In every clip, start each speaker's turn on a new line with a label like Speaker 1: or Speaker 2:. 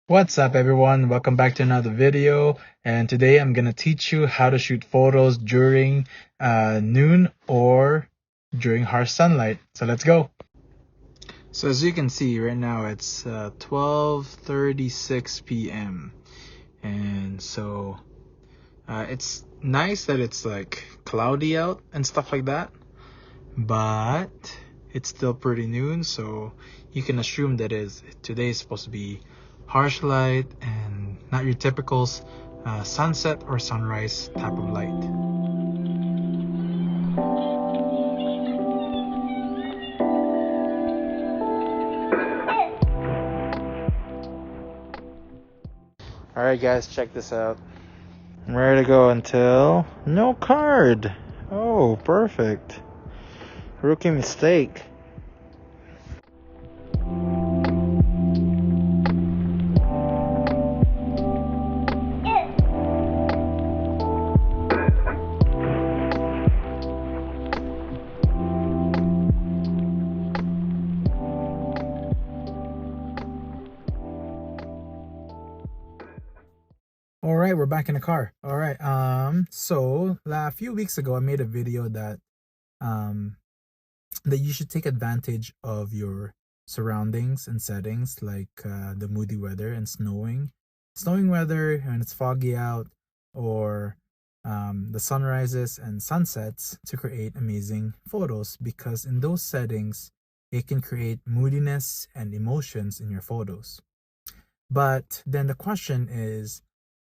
Speaker 1: What's up everyone? Welcome back to another video, and today I'm gonna teach you how to shoot photos during noon or during harsh sunlight. So let's go. So as you can see right now it's 12:36 p.m. and so it's nice that it's like cloudy out and stuff like that, but it's still pretty noon, so you can assume that today is supposed to be harsh light and not your typical sunset or sunrise type of light. Alright guys, check this out. I'm ready to go until no card. Oh, perfect. Rookie mistake. All right, we're back in the car. All right. So a few weeks ago, I made a video um that you should take advantage of your surroundings and settings, like the moody weather and snowing weather when it's foggy out, or the sunrises and sunsets to create amazing photos. Because in those settings, it can create moodiness and emotions in your photos. But then the question is,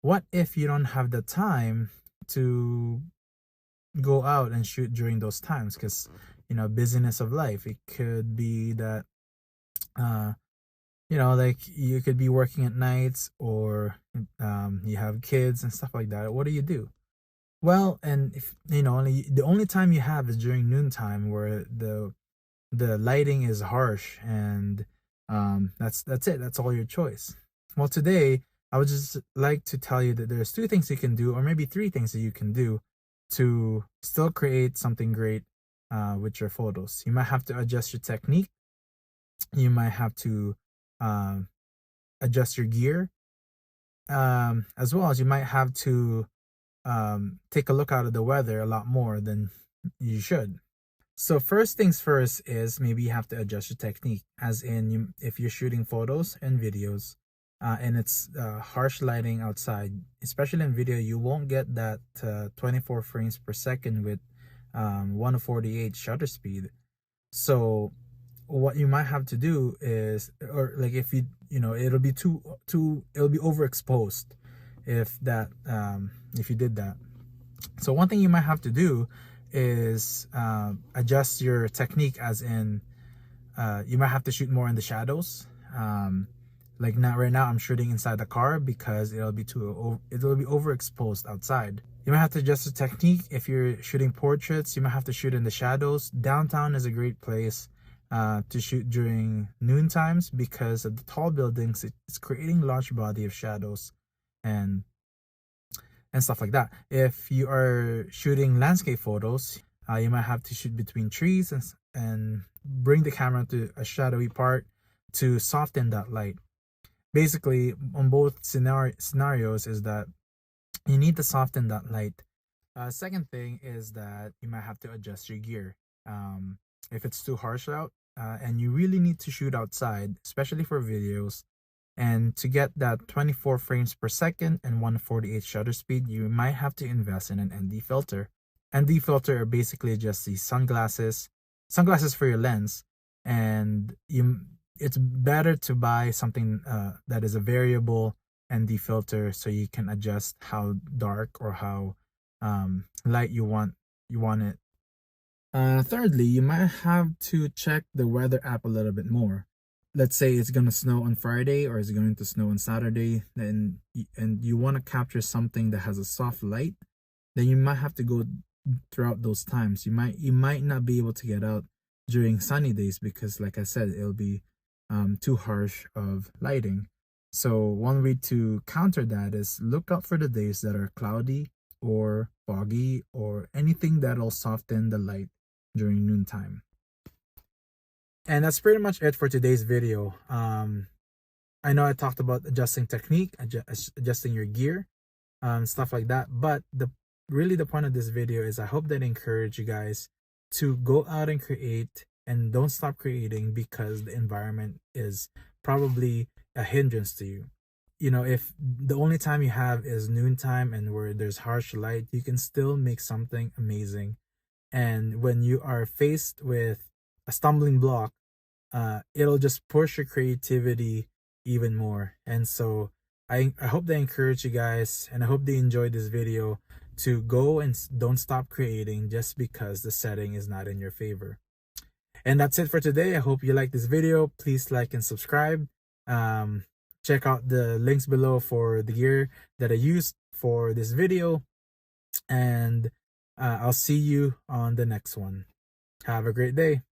Speaker 1: what if you don't have the time to go out and shoot during those times? Because busyness of life, it could be that uh like you could be working at nights, or you have kids and stuff like that. What do you do? Well, and if only the only time you have is during noontime, where the lighting is harsh, and that's it, that's all your choice. Well, today I would just like to tell you that there's two things you can do, or maybe three things that you can do to still create something great with your photos. You might have to adjust your technique. You might have to um, adjust your gear, as well as you might have to take a look out of the weather a lot more than you should. So first things first is maybe you have to adjust your technique, as in if you're shooting photos and videos, and it's harsh lighting outside, especially in video, you won't get that 24 frames per second with 148 shutter speed. So what you might have to do is, or like if it'll be it'll be overexposed if you did that. So one thing you might have to do is adjust your technique, as in you might have to shoot more in the shadows. Like now, right now I'm shooting inside the car because it'll be overexposed outside. You might have to adjust the technique. If you're shooting portraits, you might have to shoot in the shadows. Downtown is a great place to shoot during noon times, because of the tall buildings. It's creating large body of shadows and stuff like that. If you are shooting landscape photos, you might have to shoot between trees and bring the camera to a shadowy part to soften that light. Basically, on both scenarios, is that you need to soften that light. Second thing is that you might have to adjust your gear. If it's too harsh out, and you really need to shoot outside, especially for videos, and to get that 24 frames per second and 148 shutter speed, you might have to invest in an ND filter. ND filter are basically just these sunglasses for your lens, and it's better to buy something that is a variable ND filter, so you can adjust how dark or how light you want it. Thirdly, you might have to check the weather app a little bit more. Let's say it's gonna snow on Friday, or it's going to snow on Saturday, and you want to capture something that has a soft light, then you might have to go throughout those times. You might not be able to get out during sunny days, because like I said, it'll be too harsh of lighting. So one way to counter that is look out for the days that are cloudy or foggy, or anything that'll soften the light during noontime. And that's pretty much it for today's video. I know I talked about adjusting technique, adjusting your gear, stuff like that. But the point of this video is I hope that I encourage you guys to go out and create, and don't stop creating, because the environment is probably a hindrance to you. You know, if the only time you have is noontime and where there's harsh light, you can still make something amazing. And when you are faced with a stumbling block, it'll just push your creativity even more. And so I hope they encourage you guys, and I hope they enjoyed this video, to go and don't stop creating just because the setting is not in your favor. And that's it for today. I hope you like this video. Please like and subscribe. Check out the links below for the gear that I used for this video. And I'll see you on the next one. Have a great day.